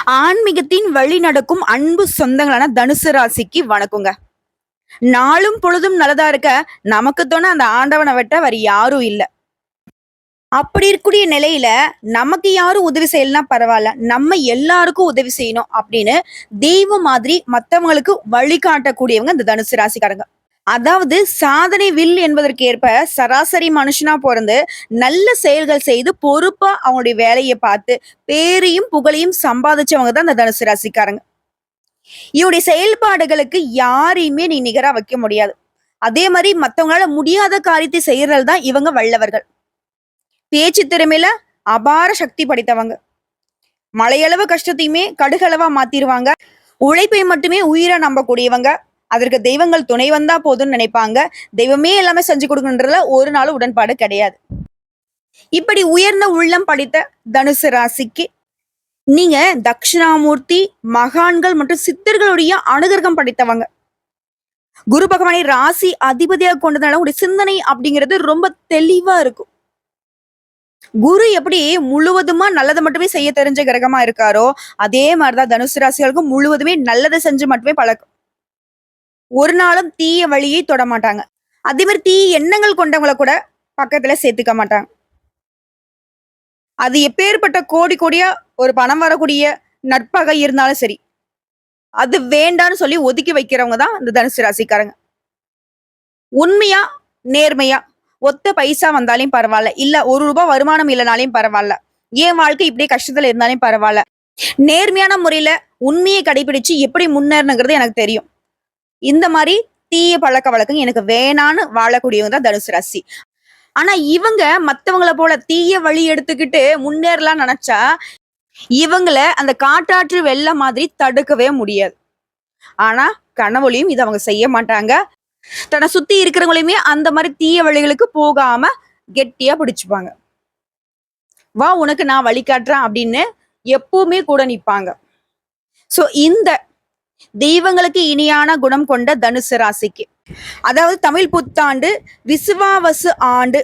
ஆன்மீகத்தின் வழி நடக்கும் அன்பு சொந்தங்களான தனுசு ராசிக்கு வணக்கங்க. நாளும் பொழுதும் நல்லதா இருக்க நமக்கு தோண அந்த ஆண்டவனை விட்ட வேற யாரும் இல்ல. அப்படி இருக்கக்கூடிய நிலையில நமக்கு யாரும் உதவி செய்யலன்னா பரவாயில்ல, நம்ம எல்லாருக்கும் உதவி செய்யணும் அப்படின்னு தெய்வம் மாதிரி மத்தவங்களுக்கு வழிகாட்டக்கூடியவங்க இந்த தனுசு ராசிக்காரங்க. அதாவது சாதனை வில் என்பதற்கு ஏற்ப சராசரி மனுஷனா பிறந்து நல்ல செயல்கள் செய்து பொறுப்பா அவங்களுடைய வேலையை பார்த்து பேரையும் புகழையும் சம்பாதிச்சவங்க தான் இந்த தனுசு ராசிக்காரங்க. இவருடைய செயல்பாடுகளுக்கு யாரையுமே நீ நிகரா வைக்க முடியாது. அதே மாதிரி மத்தவங்களால முடியாத காரியத்தை செய்யறது தான் இவங்க வல்லவர்கள். பேச்சு திறமையில அபார சக்தி படைத்தவங்க. மலையளவு கஷ்டத்தையுமே கடுகளவா மாத்திருவாங்க. உழைப்பை மட்டுமே உயிரை நம்பக்கூடியவங்க. அதற்கு தெய்வங்கள் துணை வந்தா போதும்னு நினைப்பாங்க. தெய்வமே எல்லாமே செஞ்சு கொடுக்குன்றதுல ஒரு நாளும் உடன்பாடு கிடையாது. இப்படி உயர்ந்த உள்ளம் படித்த தனுசு ராசிக்கு நீங்க தட்சிணாமூர்த்தி, மகான்கள் மற்றும் சித்தர்களுடைய அனுகிரகம் படைத்தவங்க. குரு பகவானை ராசி அதிபதியாக கொண்டதுனால உங்களுடைய சிந்தனை அப்படிங்கிறது ரொம்ப தெளிவா இருக்கும். குரு எப்படி முழுவதுமா நல்லதை மட்டுமே செய்ய தெரிஞ்ச கிரகமா இருக்காரோ, அதே மாதிரிதான் தனுசு ராசிகளுக்கும் முழுவதுமே நல்லதை செஞ்சு மட்டுமே பழக்கம். ஒரு நாளும் தீய வழியை தொட மாட்டாங்க. அதே மாதிரி தீய எண்ணங்கள் கொண்டவங்களை கூட பக்கத்துல சேர்த்துக்க மாட்டாங்க. அது எப்பேற்பட்ட கோடி கோடியா ஒரு பணம் வரக்கூடிய நட்பகை இருந்தாலும் சரி, அது வேண்டான்னு சொல்லி ஒதுக்கி வைக்கிறவங்க தான் இந்த தனுசு ராசிக்காரங்க. உண்மையா நேர்மையா ஒத்த பைசா வந்தாலும் பரவாயில்ல, இல்ல ₹1 வருமானம் இல்லைனாலையும் பரவாயில்ல, என் வாழ்க்கை இப்படியே கஷ்டத்துல இருந்தாலும் பரவாயில்ல, நேர்மையான முறையில உண்மையை கடைபிடிச்சு எப்படி முன்னேறணுங்கிறது எனக்கு தெரியும். இந்த மாதிரி தீய பழக்க வழக்கம் எனக்கு வேணான்னு வாழக்கூடியவங்க தான் தனுசு ராசி. ஆனா இவங்க மத்தவங்கள போல தீய வழி எடுத்துக்கிட்டு முன்னேறலாம் நினைச்சா இவங்கள அந்த காட்டாற்று வெள்ளம் மாதிரி தடுக்கவே முடியாது. ஆனா கனவுலையும் இதை அவங்க செய்ய மாட்டாங்க. தன்னை சுத்தி இருக்கிறவங்களையுமே அந்த மாதிரி தீய வழிகளுக்கு போகாம கெட்டியா பிடிச்சுப்பாங்க. வா உனக்கு நான் வழிகாட்டுறேன் அப்படின்னு எப்பவுமே கூட நிப்பாங்க. சோ இந்த தெய்வங்களுக்கு இனியான குணம் கொண்ட தனுசு ராசிக்கு, அதாவது தமிழ் புத்தாண்டு விசுவாவசு ஆண்டு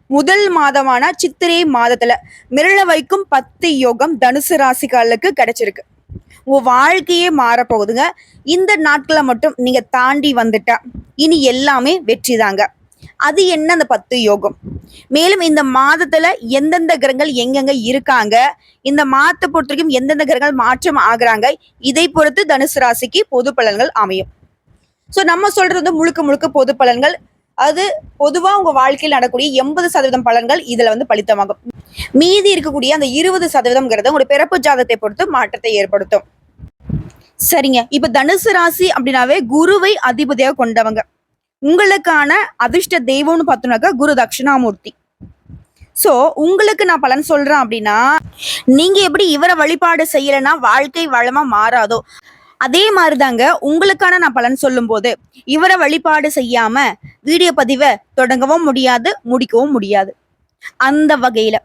முதல் மாதமான சித்திரை மாதத்துல மிரள வைக்கும் 10 யோகம் தனுசு ராசிக்காரர்களுக்கு கிடைச்சிருக்கு. உங்க வாழ்க்கையே மாறப்போகுதுங்க. இந்த நாட்களை மட்டும் நீங்க தாண்டி வந்துட்டா இனி எல்லாமே வெற்றி தாங்க. அது என்ன அந்த 10 யோகம்? மேலும் இந்த மாதத்துல எந்தெந்த கிரகங்கள் எங்கெங்க இருக்காங்க, இந்த மாதத்தை பொறுத்த வரைக்கும் எந்தெந்த கிரகங்கள் மாற்றம் ஆகுறாங்க, இதை பொறுத்து தனுசு ராசிக்கு பொது பலன்கள் அமையும். சோ நம்ம சொல்றது வந்து முழுக்க முழுக்க பொது பலன்கள். அது பொதுவா உங்க வாழ்க்கையில் நடக்கூடிய 80% பலன்கள் இதுல வந்து பலித்தமாகும். மீதி இருக்கக்கூடிய அந்த 20% உங்களுடைய பிறப்பு ஜாதகத்தை பொறுத்து மாற்றத்தை ஏற்படுத்தும். சரிங்க, இப்ப தனுசு ராசி அப்படின்னாவே குருவை அதிபதியாக கொண்டவங்க. உங்களுக்கான அதிர்ஷ்ட தெய்வம்னு பார்த்தோம்னாக்கா குரு தட்சிணாமூர்த்தி. சோ உங்களுக்கு நான் பலன் சொல்றேன் அப்படின்னா, நீங்க எப்படி இவரை வழிபாடு செய்யலைன்னா வாழ்க்கை வளமா மாறாதோ, அதே மாதிரிதாங்க உங்களுக்கான நான் பலன் சொல்லும் போது இவரை வழிபாடு செய்யாம வீடியோ பதிவை தொடங்கவும் முடியாது, முடிக்கவும் முடியாது. அந்த வகையில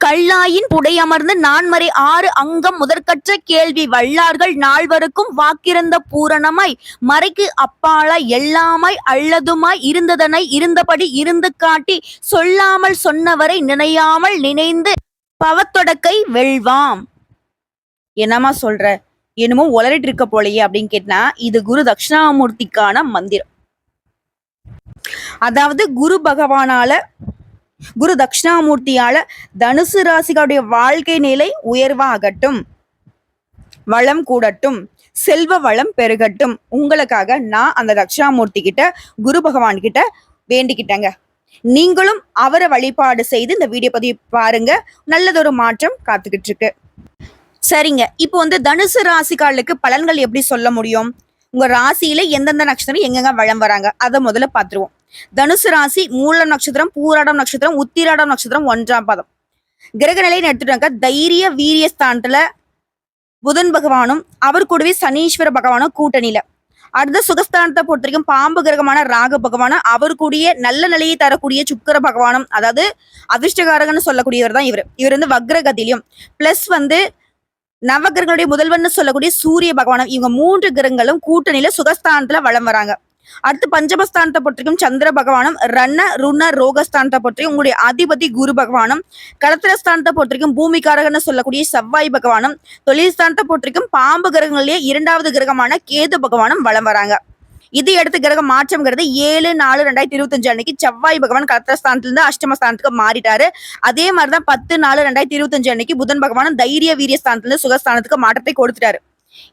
கல்லாயின் புடையமர்ந்து நான்மறை 6 அங்கம் முதற்கற்ற கேள்வி வல்லார்கள் நால்வருக்கும் வாக்கிறந்த பூரணமாய் மறைக்கு அப்பாலாய் எல்லாமாய் அல்லதுமாய் இருந்ததனை இருந்தபடி இருந்து காட்டி சொல்லாமல் சொன்னவரை நினையாமல் நினைந்து பவத்தொடக்கை வெல்வாம். என்னமா சொல்ற, என்னமோ உளறிட்டு இருக்க போலையே அப்படின்னு கேட்டா, இது குரு தட்சிணாமூர்த்திக்கான மந்திரம். அதாவது குரு பகவானால, குரு தட்சிணாமூர்த்தியால தனுசு ராசிகளுடைய வாழ்க்கை நிலை உயர்வாகட்டும், வளம் கூடட்டும், செல்வ வளம் பெருகட்டும். உங்களுக்காக நான் அந்த தட்சிணாமூர்த்தி கிட்ட, குரு பகவான் கிட்ட வேண்டிக்கிட்டேங்க. நீங்களும் அவரை வழிபாடு செய்து இந்த வீடியோ பதிவு பாருங்க. நல்லதொரு மாற்றம் காத்துக்கிட்டு இருக்கு. சரிங்க, இப்போ வந்து தனுசு ராசிக்காரர்களுக்கு பலன்கள் எப்படி சொல்ல முடியும்? உங்க ராசியில எந்தெந்த நட்சத்திரம் எங்கெங்க வளம் வராங்க அதை முதல்ல பார்த்துருவோம். தனுசு ராசி மூலம் நட்சத்திரம், பூராடம் நட்சத்திரம், உத்திராடம் நட்சத்திரம் 1ஆம் பாதம். கிரக நிலைன்னு எடுத்துட்டாங்க. தைரிய வீரிய ஸ்தானத்துல புதன் பகவானும் அவர் கூடவே சனீஸ்வர பகவானும் கூட்டணியில. அடுத்த சுகஸ்தானத்தை பொறுத்த வரைக்கும் பாம்பு கிரகமான ராகு பகவானும் அவர் கூடிய நல்ல நிலையை தரக்கூடிய சுக்கிர பகவானும், அதாவது அதிர்ஷ்டகாரகன்னு சொல்லக்கூடியவர் தான் இவர். இவர் வந்து வக்ரகதிலையும் பிளஸ் வந்து நவகிரகங்களுடைய முதல்வன் சொல்லக்கூடிய சூரிய பகவானும், இவங்க 3 கிரகங்களும் கூட்டணியில சுகஸ்தானத்துல வளம் வராங்க. அடுத்து பஞ்சமஸ்தானத்தை பொறுத்திருக்கும் சந்திர பகவானும், ரண ருண ரோகஸ்தானத்தை பொறுத்திருக்கும் உங்களுடைய அதிபதி குரு பகவானும், கடத்திரஸ்தானத்தை பொறுத்திருக்கும் பூமிக்காரகன்னு சொல்லக்கூடிய செவ்வாய் பகவானும், தொழில் ஸ்தானத்தை பொறுத்திருக்கும் பாம்பு கிரகங்களிலேயே 2வது கிரகமான கேது பகவானும் வலம் வராங்க. இது அடுத்த கிரக மாற்றம்ங்கிறது 7/4/2025 அன்னைக்கு செவ்வாய் பகவான் கடத்திரஸ்தானத்திலிருந்து அஷ்டமஸ்தானத்துக்கு மாறிட்டாரு. அதே மாதிரிதான் 10/4/2025 அன்னைக்கு புதன் பகவானும் தைரிய வீரிய ஸ்தானத்திலிருந்து சுகஸ்தானத்துக்கு மாற்றத்தை கொடுத்துட்டாரு.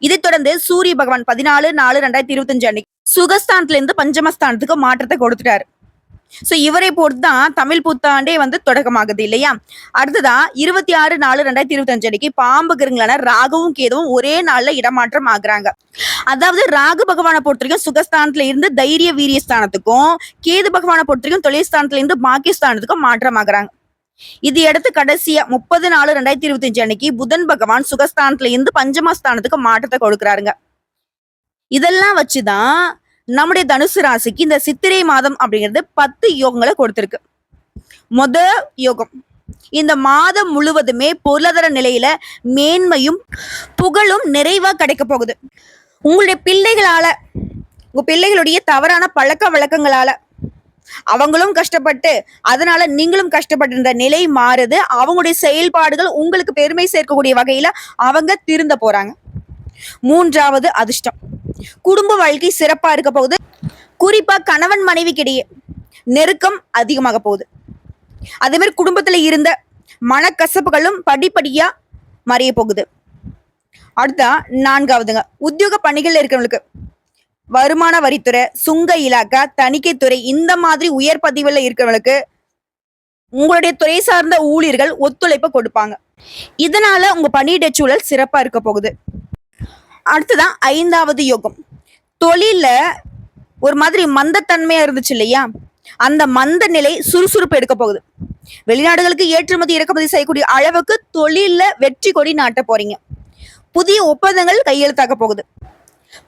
இதைத் தொடர்ந்து சூரிய பகவான் 14/4/2025 அன்னைக்கு சுகஸ்தானத்துல இருந்து பஞ்சமஸ்தானத்துக்கு மாற்றத்தை கொடுத்துட்டாரு. சோ இவரை பொறுத்துதான் தமிழ் புத்தாண்டே தொடக்கமாகுது இல்லையா? அடுத்ததான் 26/4/2025 அன்னைக்கு பாம்பு கிரகங்களான ராகுவும் கேதுவும் ஒரே நாள்ல இடமாற்றம் ஆகுறாங்க. அதாவது ராகு பகவானை பொறுத்தவரைக்கும் சுகஸ்தானத்துல இருந்து தைரிய வீரிய ஸ்தானத்துக்கும், கேது பகவானை பொறுத்தவரைக்கும் தொழில் ஸ்தானத்துல இருந்து பாக்கியஸ்தானத்துக்கும் மாற்றம் ஆகுறாங்க. இது அடுத்து கடைசியா 30/4/2025 அன்னைக்கு புதன் பகவான் சுகஸ்தானத்துல இருந்து பஞ்சமஸ்தானத்துக்கு மாற்றத்தை கொடுக்குறாருங்க. இதெல்லாம் வச்சுதான் நம்முடைய தனுசு ராசிக்கு இந்த சித்திரை மாதம் அப்படிங்கிறது 10 யோகங்களை கொடுத்திருக்கு. யோகம், இந்த மாதம் முழுவதுமே பொருளாதார நிலையில மேன்மையும் புகழும் நிறைவா கிடைக்க போகுது. உங்களுடைய பிள்ளைகளால, உங்க பிள்ளைகளுடைய தவறான பழக்க வழக்கங்களால அவங்களும் கஷ்டப்பட்டு அதனால நீங்களும் கஷ்டப்பட்டு இருந்த நிலை மாறுது. அவங்களுடைய செயல்பாடுகள் உங்களுக்கு பெருமை சேர்க்கக்கூடிய வகையில அவங்க திருந்த போறாங்க. 3வது அதிர்ஷ்டம், குடும்ப வாழ்க்கை சிறப்பா இருக்க போகுது. குறிப்பா கணவன் மனைவிக்கிடையே நெருக்கம் அதிகமாக போகுது. அதே மாதிரி குடும்பத்துல இருந்த மனக்கசப்புகளும் படிப்படியா மறைய போகுது. அடுத்தா 4வதுங்க, உத்தியோக பணிகள் இருக்கிறவங்களுக்கு வருமான வரித்துறை, சுங்க இலாக்கா, தணிக்கைத்துறை இந்த மாதிரி உயர் பதிவுல இருக்கிறவங்களுக்கு உங்களுடைய துறை சார்ந்த ஊழியர்கள் ஒத்துழைப்பு கொடுப்பாங்க. இதனால உங்க பணியிட சூழல் சிறப்பா இருக்க போகுது. அடுத்ததான் 5வது யோகம், தொழில ஒரு மாதிரி மந்தத்தன்மையா இருந்துச்சு இல்லையா? அந்த மந்த நிலை சுறுசுறுப்பு எடுக்க போகுது. வெளிநாடுகளுக்கு ஏற்றுமதி இறக்குமதி செய்யக்கூடிய அளவுக்கு தொழில வெற்றி கொடி நாட்ட போறீங்க. புதிய ஒப்பந்தங்கள் கையெழுத்தாக போகுது.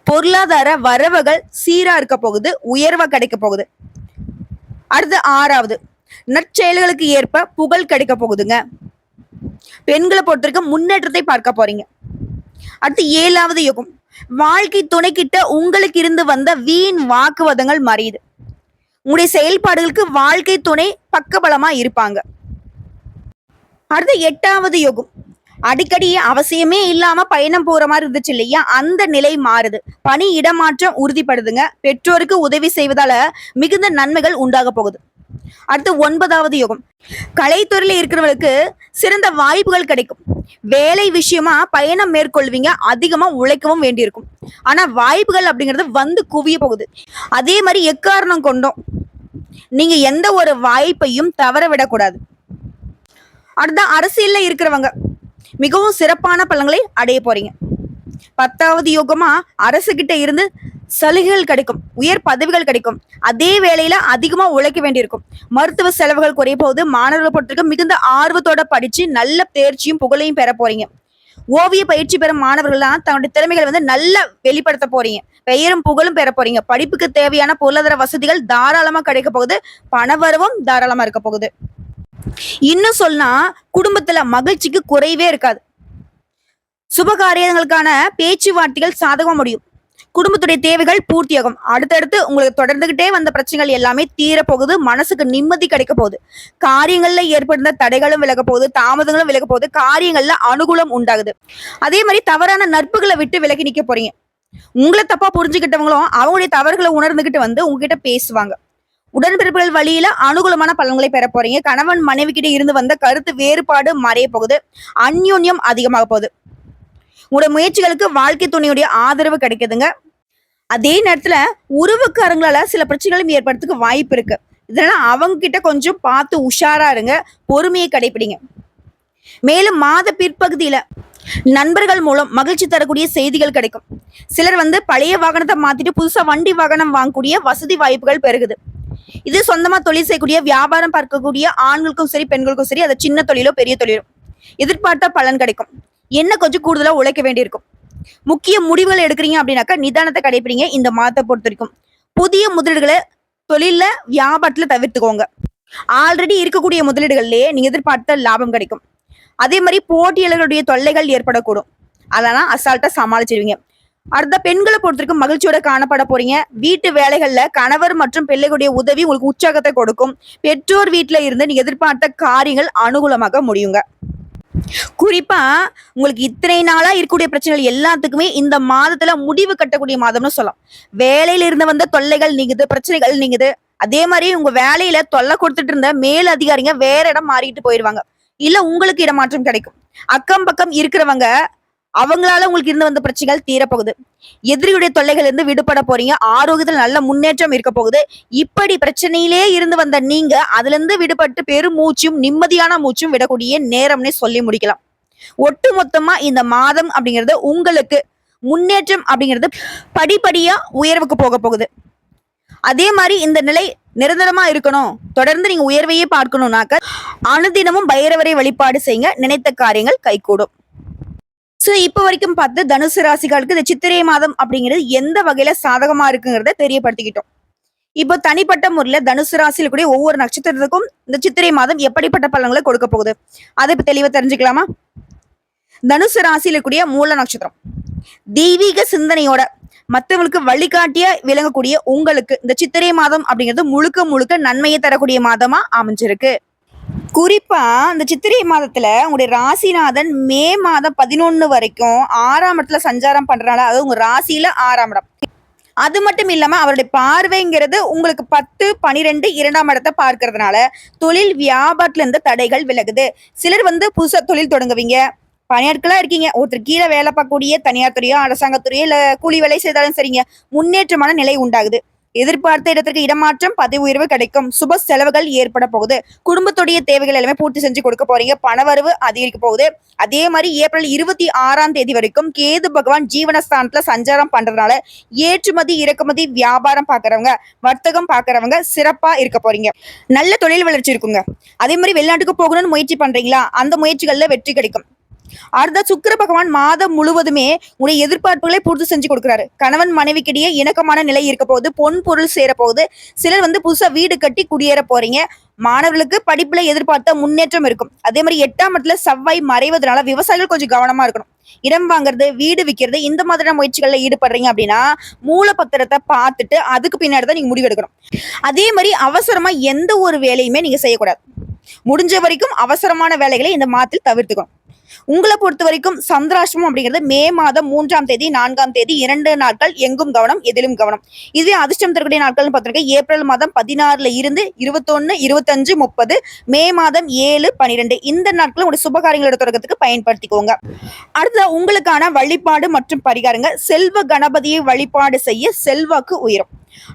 பொருளாதார வரவுகள் சீரா இருக்க போகுது, உயர்வா கிடைக்க போகுது. அடுத்து 6வது, நற்செயல்களுக்கு ஏற்ப புகழ் கிடைக்க போகுதுங்க. பெண்களை பொறுத்தவரைக்கும் முன்னேற்றத்தை பார்க்க போறீங்க. அடுத்து 7வது யோகம், வாழ்க்கை துணைக்கிட்ட உங்களுக்கு இருந்து வந்த வீண் வாக்குவாதங்கள் மறையுது. உங்களுடைய செயல்பாடுகளுக்கு வாழ்க்கை துணை பக்கபலமா இருப்பாங்க. அடுத்து 8வது யோகம், அடிக்கடி அவசியமே இல்லாம பயணம் போற மாதிரி இருந்துச்சு இல்லையா? அந்த நிலை மாறுது. பணி இடமாற்றம் உறுதிப்படுதுங்க. பெற்றோருக்கு உதவி செய்வதால மிகுந்த நன்மைகள் உண்டாக போகுது. அடுத்து 9வது யோகம், கலைத்துறையில இருக்கிறவங்களுக்கு சிறந்த வாய்ப்புகள் கிடைக்கும். வேலை விஷயமா பயணம் மேற்கொள்வீங்க, அதிகமா உழைக்கவும் வேண்டியிருக்கும். ஆனா வாய்ப்புகள் அப்படிங்கிறது குவிய போகுது. அதே மாதிரி எக்காரணம் கொண்டோம் நீங்க எந்த ஒரு வாய்ப்பையும் தவற விடக்கூடாது. அடுத்த அரசியல்ல இருக்கிறவங்க மிகவும் சிறப்பான பலன்களை அடைய போறீங்க. 10வது யோகமா அரசு கிட்ட இருந்து சலுகைகள் கிடைக்கும், உயர் பதவிகள் கிடைக்கும். அதே வேளையில அதிகமா உழைக்க வேண்டியிருக்கும். மருத்துவ செலவுகள் குறைய போகுது. மாணவர்களை பொறுத்திருக்க மிகுந்த ஆர்வத்தோட படிச்சு நல்ல தேர்ச்சியும் புகழையும் பெற போறீங்க. ஓவிய பயிற்சி பெறும் மாணவர்கள்லாம் தன்னுடைய திறமைகளை நல்லா வெளிப்படுத்த போறீங்க. பெயரும் புகழும் பெற போறீங்க. படிப்புக்கு தேவையான பொருளாதார வசதிகள் தாராளமா கிடைக்க போகுது. பணவரவும் தாராளமா இருக்க போகுது. இன்னும் சொன்னா குடும்பத்துல மகிழ்ச்சிக்கு குறைவே இருக்காது. சுபகாரியங்களுக்கான பேச்சுவார்த்தைகள் சாதகமா முடியும். குடும்பத்துடைய தேவைகள் பூர்த்தியாகும். அடுத்தடுத்து உங்களுக்கு தொடர்ந்துகிட்டே வந்த பிரச்சனைகள் எல்லாமே தீர போகுது. மனசுக்கு நிம்மதி கிடைக்க போகுது. காரியங்கள்ல ஏற்படுத்த தடைகளும் விலக போகுது, தாமதங்களும் விலக போகுது. காரியங்கள்ல அனுகூலம் உண்டாகுது. அதே மாதிரி தவறான நட்புகளை விட்டு விலகி நிக்க போறீங்க. உங்களை தப்பா புரிஞ்சுக்கிட்டவங்களும் அவங்களுடைய தவறுகளை உணர்ந்துகிட்டு உங்ககிட்ட பேசுவாங்க. உடன்பிறப்புகள் வழியில அனுகூலமான பலன்களை பெற போறீங்க. கணவன் மனைவி கிட்ட இருந்து வந்த கருத்து வேறுபாடு மறைய போகுது. அந்யோன்யம் அதிகமாக போகுது. உங்களுடைய முயற்சிகளுக்கு வாழ்க்கை துணையுடைய ஆதரவு கிடைக்குதுங்க. அதே நேரத்துல உறவுக்காரங்களால சில பிரச்சனைகளும் ஏற்படுறதுக்கு வாய்ப்பு இருக்கு. இதனால அவங்க கிட்ட கொஞ்சம் பார்த்து உஷாரா இருங்க, பொறுமையை கடைபிடிங்க. மேலும் மாத பிற்பகுதியில நண்பர்கள் மூலம் மகிழ்ச்சி தரக்கூடிய செய்திகள் கிடைக்கும். சிலர் பழைய வாகனத்தை மாத்திட்டு புதுசா வண்டி வாகனம் வாங்கக்கூடிய வசதி வாய்ப்புகள் பெருகுது. இது சொந்தமா தொழில் செய்யக்கூடிய வியாபாரம் பார்க்கக்கூடிய ஆண்களுக்கும் சரி பெண்களுக்கும் சரி, அது சின்ன தொழிலோ பெரிய தொழிலோ எதிர்பார்த்த பலன் கிடைக்கும். என்ன கொஞ்சம் கூடுதலா உழைக்க வேண்டியிருக்கும். முக்கிய முடிவுகள் எடுக்கிறீங்க அப்படின்னாக்கா நிதானத்தை கடைபிடிங்க. இந்த மாதத்தை பொறுத்த வரைக்கும் புதிய முதலீடுகளை தொழில வியாபாரத்துல தவிர்த்துக்கோங்க. ஆல்ரெடி இருக்கக்கூடிய முதலீடுகள்லயே நீங்க எதிர்பார்த்த லாபம் கிடைக்கும். அதே மாதிரி போட்டியாளர்களுடைய தொல்லைகள் ஏற்படக்கூடும். அதெல்லாம் அசால்ட்டா சமாளிச்சிருவீங்க. அடுத்த பெண்களை பொறுத்திருக்கும் மகிழ்ச்சியோட காணப்பட போறீங்க. வீட்டு வேலைகள்ல கணவர் மற்றும் பிள்ளைகளுடைய உதவி உங்களுக்கு உற்சாகத்தை கொடுக்கும். பெற்றோர் வீட்டுல இருந்து நீங்க எதிர்பார்த்த காரியங்கள் அனுகூலமாக முடியுங்க. குறிப்பா உங்களுக்கு இத்தனை நாளா இருக்கக்கூடிய பிரச்சனைகள் எல்லாத்துக்குமே இந்த மாதத்துல முடிவு கட்டக்கூடிய மாதம்னு சொல்லலாம். வேலையில இருந்து வந்த தொல்லைகள் நீங்குது, பிரச்சனைகள் நீங்குது. அதே மாதிரி உங்க வேலையில தொல்லை கொடுத்துட்டு இருந்த மேல் அதிகாரிங்க வேற இடம் மாறிட்டு போயிருவாங்க. இல்ல உங்களுக்கு இடமாற்றம் கிடைக்கும். அக்கம் பக்கம் இருக்கிறவங்க அவங்களால உங்களுக்கு இருந்து வந்த பிரச்சனைகள் தீரப்போகுது. எதிரியுடைய தொல்லைகள் இருந்து விடுபட போறீங்க. ஆரோக்கியத்தில் நல்ல முன்னேற்றம் இருக்க போகுது. இப்படி பிரச்சனையிலே இருந்து வந்த நீங்க அதுல இருந்து விடுபட்டு பெரும் மூச்சும் நிம்மதியான மூச்சும் விடக்கூடிய நேரம்னே சொல்லி முடிக்கலாம். ஒட்டு மொத்தமா இந்த மாதம் அப்படிங்கிறது உங்களுக்கு முன்னேற்றம் அப்படிங்கிறது படிப்படியா உயர்வுக்கு போக போகுது. அதே மாதிரி இந்த நிலை நிரந்தரமா இருக்கணும், தொடர்ந்து நீங்க உயர்வையே பார்க்கணும்னாக்க அனுதினமும் பைரவரை வழிபாடு செய்யுங்க. நினைத்த காரியங்கள் கைகூடும். சோ இப்ப வரைக்கும் பார்த்து தனுசு ராசிகளுக்கு இந்த சித்திரை மாதம் அப்படிங்கிறது எந்த வகையில சாதகமா இருக்குங்கிறத தெரியப்படுத்திக்கிட்டோம். இப்போ தனிப்பட்ட முறையில தனுசு ராசியில கூடிய ஒவ்வொரு நட்சத்திரத்துக்கும் இந்த சித்திரை மாதம் எப்படிப்பட்ட பலன்களை கொடுக்க போகுது அதை இப்ப தெளிவா தெரிஞ்சுக்கலாமா? தனுசு ராசியில கூடிய மூல நட்சத்திரம் தெய்வீக சிந்தனையோட மற்றவங்களுக்கு வழிகாட்டிய விளங்கக்கூடிய உங்களுக்கு இந்த சித்திரை மாதம் அப்படிங்கிறது முழுக்க முழுக்க நன்மையை தரக்கூடிய மாதமா அமைஞ்சிருக்கு. குறிப்பா இந்த சித்திரை மாதத்துல உங்களுடைய ராசிநாதன் மே மாதம் 11 வரைக்கும் 6ஆம் இடத்துல சஞ்சாரம் பண்றதுனால, அதாவது உங்க ராசியில 6ஆம் இடம், அது மட்டும் இல்லாம அவருடைய பார்வைங்கிறது உங்களுக்கு 10, 12 2ஆம் இடத்தை பார்க்கறதுனால தொழில் வியாபாரத்துல இருந்து தடைகள் விலகுது. சிலர் புதுசா தொழில் தொடங்குவீங்க. பணியாட்களா இருக்கீங்க, ஒருத்தர் கீழே வேலை பார்க்கக்கூடிய தனியார் துறையோ அரசாங்கத்துறையோ இல்ல கூலி வேலை செய்தாலும் சரிங்க, முன்னேற்றமான நிலை உண்டாகுது. எதிர்பார்த்த இடத்திற்கு இடமாற்றம், பதவி உயர்வு கிடைக்கும். சுப செலவுகள் ஏற்பட போகுது. குடும்பத்துடைய தேவைகள் எல்லாமே பூர்த்தி செஞ்சு கொடுக்க போறீங்க. பணவரவு அதிகரிக்க போகுது. அதே மாதிரி ஏப்ரல் 26ஆம் தேதி வரைக்கும் கேது பகவான் ஜீவனஸ்தானத்துல சஞ்சாரம் பண்றதுனால ஏற்றுமதி இறக்குமதி வியாபாரம் பாக்குறவங்க, வர்த்தகம் பாக்குறவங்க சிறப்பா இருக்க போறீங்க. நல்ல தொழில் வளர்ச்சி இருக்குங்க. அதே மாதிரி வெளிநாட்டுக்கு போகணும்னு முயற்சி பண்றீங்களா, அந்த முயற்சிகள்ல வெற்றி கிடைக்கும். அடுத்த சுக்கிர பகவான் மாதம் முழுவதுமே உடைய எதிர்பார்ப்புகளை பூர்த்தி செஞ்சு கொடுக்குறாரு. கணவன் மனைவிக்கிடையே இணக்கமான நிலை இருக்க போகுது. பொன் பொருள் சேர போகுது. சிலர் புதுசா வீடு கட்டி குடியேற போறீங்க. மாணவர்களுக்கு படிப்புல எதிர்பார்த்த முன்னேற்றம் இருக்கும். அதே மாதிரி 8ஆம் இடத்துல செவ்வாய் மறைவதனால விவசாயிகள் கொஞ்சம் கவனமா இருக்கணும். இடம் வாங்குறது, வீடு விற்கிறது, இந்த மாதிரியான முயற்சிகள்ல ஈடுபடுறீங்க அப்படின்னா மூல பத்திரத்தை பார்த்துட்டு அதுக்கு பின்னாடி தான் நீங்க முடிவெடுக்கணும். அதே மாதிரி அவசரமா எந்த ஒரு வேலையுமே நீங்க செய்யக்கூடாது. முடிஞ்ச வரைக்கும் அவசரமான வேலைகளை இந்த மாதத்தில் தவிர்த்துக்கணும். உங்களை பொறுத்த வரைக்கும் சந்திராஷ்டமம் அப்படிங்கிறது மே மாதம் 3ஆம் தேதி 4ஆம் தேதி 2 நாட்கள் எங்கும் கவனம் எதிலும் கவனம். இதுவே அதிர்ஷ்டம் தரக்கூடிய நாட்கள் பார்த்திருக்கேன். ஏப்ரல் மாதம் 16ல இருந்து 21, 25, 30, மே மாதம் 7, 12 இந்த நாட்கள் உங்களுடைய சுபகாரியங்களோட தொடக்கத்துக்கு பயன்படுத்திக்கோங்க. அடுத்த உங்களுக்கான வழிபாடு மற்றும் பரிகாரங்க, செல்வ கணபதியை வழிபாடு செய்ய செல்வாக்கு உயரும்.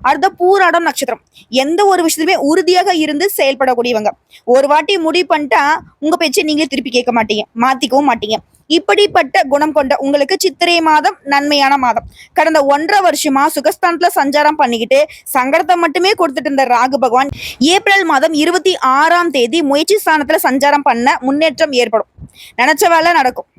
அடுத்த பூராடம் நட்சத்திரம் எந்த ஒரு விஷயத்துமே உறுதியாக இருந்து செயல்படக்கூடியவங்க. ஒரு வாட்டி முடிவு பண்ணிட்டா உங்க பேச்சை நீங்களே திருப்பி கேட்க மாட்டீங்க, மாத்திக்கவும் மாட்டீங்க. இப்படிப்பட்ட குணம் கொண்ட உங்களுக்கு சித்திரை மாதம் நன்மையான மாதம். கடந்த 1.5 வருஷமா சுகஸ்தானத்துல சஞ்சாரம் பண்ணிக்கிட்டு சங்கடத்தை மட்டுமே கொடுத்துட்டு இருந்த ராகு பகவான் ஏப்ரல் மாதம் 26ஆம் தேதி முயற்சி ஸ்தானத்துல சஞ்சாரம் பண்ண முன்னேற்றம் ஏற்படும். நினைச்ச வேலை நடக்கும்.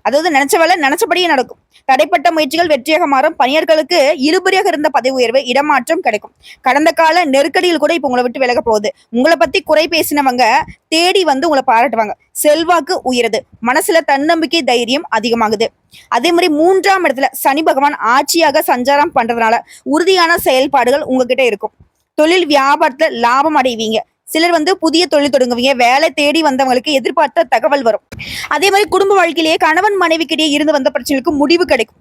அதாவது நினைச்ச வேலை நினைச்சபடியே நடக்கும். தடைப்பட்ட முயற்சிகள் வெற்றியாக மாறும். பணியாளர்களுக்கு இழுபறியாக இருந்த பதவி உயர்வு, இடமாற்றம் கிடைக்கும். கடந்த கால நெருக்கடியில் கூட இப்ப உங்களை விட்டு விலக போகுது. உங்களை பத்தி குறை பேசினவங்க தேடி உங்களை பாராட்டுவாங்க. செல்வாக்கு உயருது. மனசுல தன்னம்பிக்கை தைரியம் அதிகமாகுது. அதே மாதிரி 3ஆம் இடத்துல சனி பகவான் ஆட்சியாக சஞ்சாரம் பண்றதுனால உறுதியான செயல்பாடுகள் உங்ககிட்ட இருக்கும். தொழில் வியாபாரத்துல லாபம் அடைவீங்க. சிலர் புதிய தொழில் தொடங்குவீங்க. வேலை தேடி வந்தவங்களுக்கு எதிர்பார்த்த தகவல் வரும். அதே மாதிரி குடும்ப வாழ்க்கையிலேயே கணவன் மனைவிக்கிடையே இருந்து வந்த பிரச்சனைகளுக்கு முடிவு கிடைக்கும்.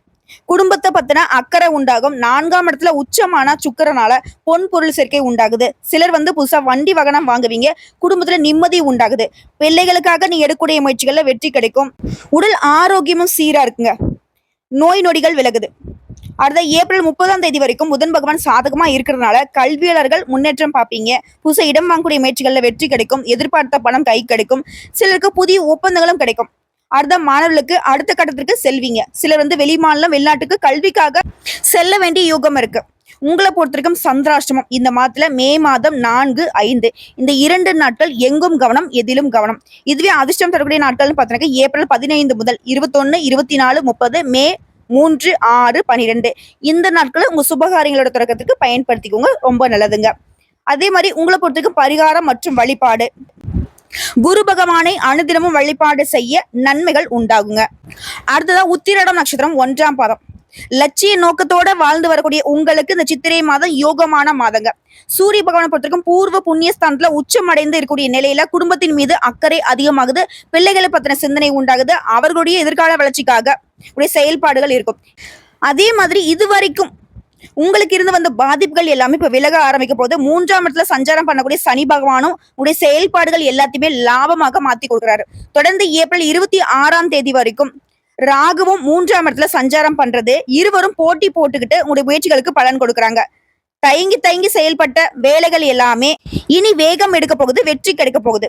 குடும்பத்தை பத்தின அக்கறை உண்டாகும். 4ஆம் இடத்துல உச்சமான சுக்கிரனால பொன் பொருள் சேர்க்கை உண்டாகுது. சிலர் புதுசா வண்டி வாகனம் வாங்குவீங்க. குடும்பத்துல நிம்மதி உண்டாகுது. பிள்ளைகளுக்காக நீ எடுக்கக்கூடிய முயற்சிகள்ல வெற்றி கிடைக்கும். உடல் ஆரோக்கியமும் சீரா இருக்குங்க. நோய் நொடிகள் விலகுது. அடுத்த ஏப்ரல் 30ஆம் தேதி வரைக்கும் புதன் பகவான் சாதகமா இருக்கிறதுனால கல்வியாளர்கள் முன்னேற்றம் பார்ப்பீங்க. புதுசா இடம் வாங்கக்கூடிய முயற்சிகள்ல வெற்றி கிடைக்கும். எதிர்பார்த்த பணம் கை கிடைக்கும். சிலருக்கு புதிய ஒப்பந்தங்களும் கிடைக்கும். அடுத்த மாணவர்களுக்கு அடுத்த கட்டத்திற்கு செல்வீங்க. சிலர் வெளிமாநிலம் வெளிநாட்டுக்கு கல்விக்காக செல்ல வேண்டிய யோகம் இருக்கு. உங்களை பொறுத்திருக்கும் சந்திராஷ்டமம் இந்த மாதத்துல மே மாதம் 4, 5 இந்த 2 நாட்கள் எங்கும் கவனம் எதிலும் கவனம். இதுவே அதிர்ஷ்டம் தரக்கூடிய நாட்கள்னு பார்த்தீங்கன்னா ஏப்ரல் 15 முதல் 21, 24, 30, மே 3, 6, 12 இந்த நாட்களை உங்க சுபகாரியங்களோட தொடக்கத்துக்கு பயன்படுத்திக்கோங்க. ரொம்ப நல்லதுங்க. அதே மாதிரி உங்களை பொறுத்தவரைக்கும் பரிகாரம் மற்றும் வழிபாடு, குரு பகவானை அனுதினமும் வழிபாடு செய்ய நன்மைகள் உண்டாகுங்க. அடுத்ததா உத்திராடம் நட்சத்திரம் 1ஆம் பாதம் லட்சிய நோக்கத்தோட வாழ்ந்து வரக்கூடிய உங்களுக்கு இந்த சித்திரை மாதம் யோகமான மாதங்க. சூரிய பகவானை பொறுத்தவரைக்கும் பூர்வ புண்ணியஸ்தானத்துல உச்சம் அடைந்து இருக்கக்கூடிய நிலையில குடும்பத்தின் மீது அக்கறை அதிகமாகுது. பிள்ளைகளை பத்தின சிந்தனை உண்டாகுது. அவர்களுடைய எதிர்கால வளர்ச்சிக்காக உடைய செயல்பாடுகள் இருக்கும். அதே மாதிரி இதுவரைக்கும் உங்களுக்கு இருந்து வந்த பாதிப்புகள் எல்லாமே இப்ப விலக ஆரம்பிக்க போது. 3ஆம் இடத்துல சஞ்சாரம் பண்ணக்கூடிய சனி பகவானும் உடைய செயல்பாடுகள் எல்லாத்தையுமே லாபமாக மாத்தி கொடுக்குறாரு. தொடர்ந்து ஏப்ரல் 26ஆம் தேதி வரைக்கும் ராகுவும் 3ஆம் இடத்துல சஞ்சாரம் பண்றது. இருவரும் போட்டி போட்டுக்கிட்டு உங்களுடைய முயற்சிகளுக்கு பலன் கொடுக்குறாங்க. தயங்கி தயங்கி செயல்பட்ட வேலைகள் எல்லாமே இனி வேகம் எடுக்க போகுது, வெற்றி கிடைக்க போகுது.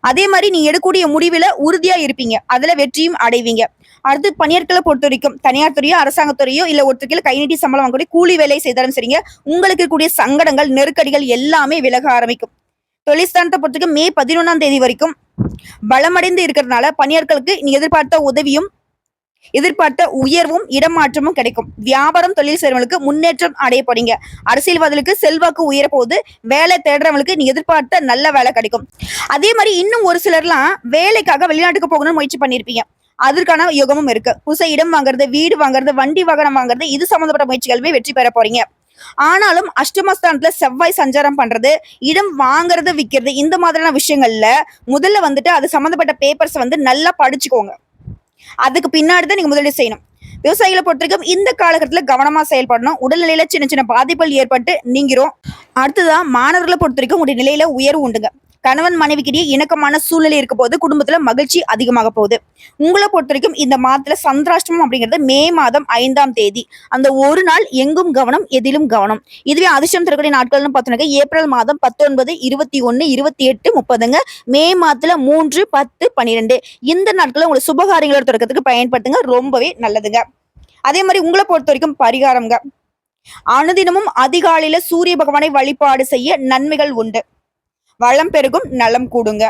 அதே மாதிரி நீ எடுக்கக்கூடிய முடிவுல உறுதியா இருப்பீங்க, அதுல வெற்றியும் அடைவீங்க. அடுத்து பணியாட்களை பொறுத்த வரைக்கும் தனியார் துறையோ அரசாங்கத்துறையோ இல்ல ஒருத்தருக்கு கை நீட்டி சம்பளம் வாங்கக்கூடிய கூலி வேலை செய்தாலும் சரிங்க, உங்களுக்கு இருக்கக்கூடிய சங்கடங்கள் நெருக்கடிகள் எல்லாமே விலக ஆரம்பிக்கும். தொழிற்ஸ்தானத்தை பொறுத்த வரைக்கும் மே 11ஆம் தேதி வரைக்கும் பலமடைந்து இருக்கிறதுனால பணியாட்களுக்கு நீ எதிர்பார்த்த உதவியும் எதிர்பார்த்த உயர்வும் இடமாற்றமும் கிடைக்கும். வியாபாரம் தொழில் செய்றவங்களுக்கு முன்னேற்றம் அடையப்படுங்க. அரசியல்வாதிகளுக்கு செல்வாக்கு உயர போகுது. வேலை தேடுறவங்களுக்கு நீ எதிர்பார்த்த நல்ல வேலை கிடைக்கும். அதே மாதிரி இன்னும் ஒரு சிலர்லாம் வேலைக்காக வெளிநாட்டுக்கு போகணும்னு முயற்சி பண்ணியிருப்பீங்க. அதற்கான யோகமும் இருக்கு. புதுசா இடம் வாங்குறது, வீடு வாங்குறது, வண்டி வாகனம் வாங்குறது, இது சம்பந்தப்பட்ட முயற்சிகளுமே வெற்றி பெற போறீங்க. ஆனாலும் அஷ்டமஸ்தானத்துல செவ்வாய் சஞ்சாரம் பண்றது, இடம் வாங்குறது, விற்கிறது, இந்த மாதிரியான விஷயங்கள்ல முதல்ல வந்துட்டு அது சம்பந்தப்பட்ட பேப்பர்ஸ் நல்லா படிச்சுக்கோங்க. அதுக்கு பின்னாடி தான் நீங்க முதலீடு செய்யணும். விவசாயிகளை பொறுத்த வரைக்கும் இந்த காலகட்டத்துல கவனமா செயல்படணும். உடல்நிலையில சின்ன சின்ன பாதிப்புகள் ஏற்பட்டு நீங்கிரும். அடுத்ததான் மாணவர்களை பொறுத்த வரைக்கும் உங்களுடைய நிலையில உயர்வு உண்டுங்க. கணவன் மனைவிக்கிடையே இணக்கமான சூழ்நிலை இருக்க போது குடும்பத்துல மகிழ்ச்சி அதிகமாக போகுது. உங்களை பொறுத்த வரைக்கும் இந்த மாதத்துல சந்திராஷ்டமம் அப்படிங்கிறது மே மாதம் 5ஆம் தேதி. அந்த ஒரு நாள் எங்கும் கவனம், எதிலும் கவனம். இதுவே அதிர்ஷ்டம் தரக்கூடிய நாட்கள்னு பார்த்தோம்னா ஏப்ரல் மாதம் 19, 21, 28, 30ங்க. மே மாதத்துல 3, 10, 12 இந்த நாட்களை உங்களை சுபகாரியங்களோட தொடக்கத்துக்கு பயன்படுத்துங்க. ரொம்பவே நல்லதுங்க. அதே மாதிரி உங்களை பொறுத்த வரைக்கும் பரிகாரம்ங்க. அனுதினமும் அதிகாலையில சூரிய பகவானை வழிபாடு செய்ய நன்மைகள் உண்டு. வளம் பெருகும், நலம் கூடுங்க.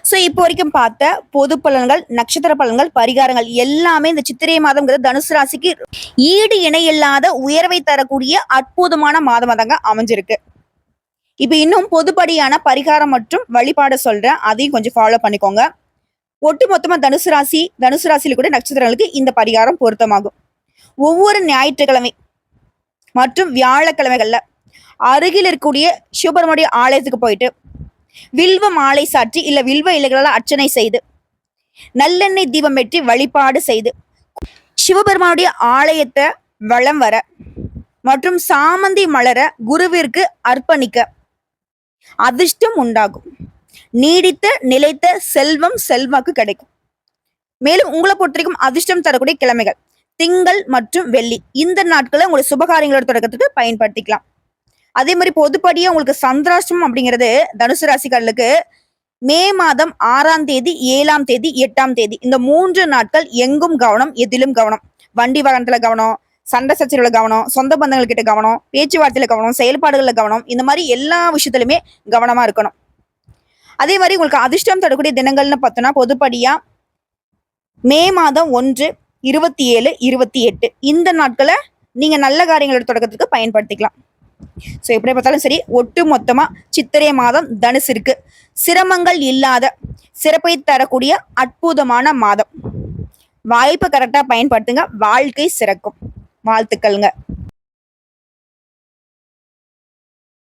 சோ இப்போ வரைக்கும் பார்த்த பொது பலன்கள், நட்சத்திர பலன்கள், பரிகாரங்கள் எல்லாமே இந்த சித்திரை மாதம்ங்கிறது தனுசு ராசிக்கு ஈடு இணையில்லாத உயர்வை தரக்கூடிய அற்புதமான மாதமா தாங்க அமைஞ்சிருக்கு. இப்ப இன்னும் பொதுப்படியான பரிகாரம் மற்றும் வழிபாடு சொல்றேன், அதையும் கொஞ்சம் ஃபாலோ பண்ணிக்கோங்க. ஒட்டு மொத்தமா தனுசு ராசியில கூட நட்சத்திரங்களுக்கு இந்த பரிகாரம் பொருத்தமாகும். ஒவ்வொரு ஞாயிற்றுக்கிழமை மற்றும் வியாழக்கிழமைகள்ல அருகில் இருக்கக்கூடிய சிவபெருமானுடைய ஆலயத்துக்கு போயிட்டு வில்வ மாலை சாற்றி இல்ல வில்வ இலைகளால் அர்ச்சனை செய்து நல்லெண்ணெய் தீபம் ஏற்றி வழிபாடு செய்து சிவபெருமானுடைய ஆலயத்தை வலம் வர மற்றும் சாமந்தி மலர குருவிற்கு அர்ப்பணிக்க அதிர்ஷ்டம் உண்டாகும். நீடித்த நிலைத்த செல்வம் செல்வாக்கு கிடைக்கும். மேலும் உங்களை பொறுத்த வரைக்கும் அதிர்ஷ்டம் தரக்கூடிய கிழமைகள் திங்கள் மற்றும் வெள்ளி. இந்த நாட்களை உங்களுடைய சுபகாரியங்களோட தொடக்கத்துக்கு பயன்படுத்திக்கலாம். அதே மாதிரி பொதுப்படியா உங்களுக்கு சந்திராஷ்டமம் அப்படிங்கிறது தனுசு ராசிக்காரர்களுக்கு மே மாதம் 6ஆம் தேதி, 7ஆம் தேதி, 8ஆம் தேதி இந்த 3 நாட்கள் எங்கும் கவனம், எதிலும் கவனம். வண்டி வாகனத்துல கவனம், சண்டை சச்சரவுல கவனம், சொந்த பந்தங்கள் கிட்ட கவனம், பேச்சுவார்த்தையில கவனம், செயல்பாடுகள்ல கவனம், இந்த மாதிரி எல்லா விஷயத்திலுமே கவனமா இருக்கணும். அதே மாதிரி உங்களுக்கு அதிர்ஷ்டம் தரக்கூடிய தினங்கள்னு பார்த்தோம்னா பொதுப்படியா மே மாதம் 1, 27, 28 இந்த நாட்களை நீங்க நல்ல காரியங்களோட தொடக்கத்துக்கு பயன்படுத்திக்கலாம். சோ எப்படி பார்த்தாலும் சரி, ஒட்டு மொத்தமா சித்திரை மாதம் தனுசிற்கு சிரமங்கள் இல்லாத சிறப்பை தரக்கூடிய அற்புதமான மாதம். வாய்ப்பை கரெக்டா பயன்படுத்துங்க, வாழ்க்கை சிறக்கும். வாழ்த்துக்கள்ங்க.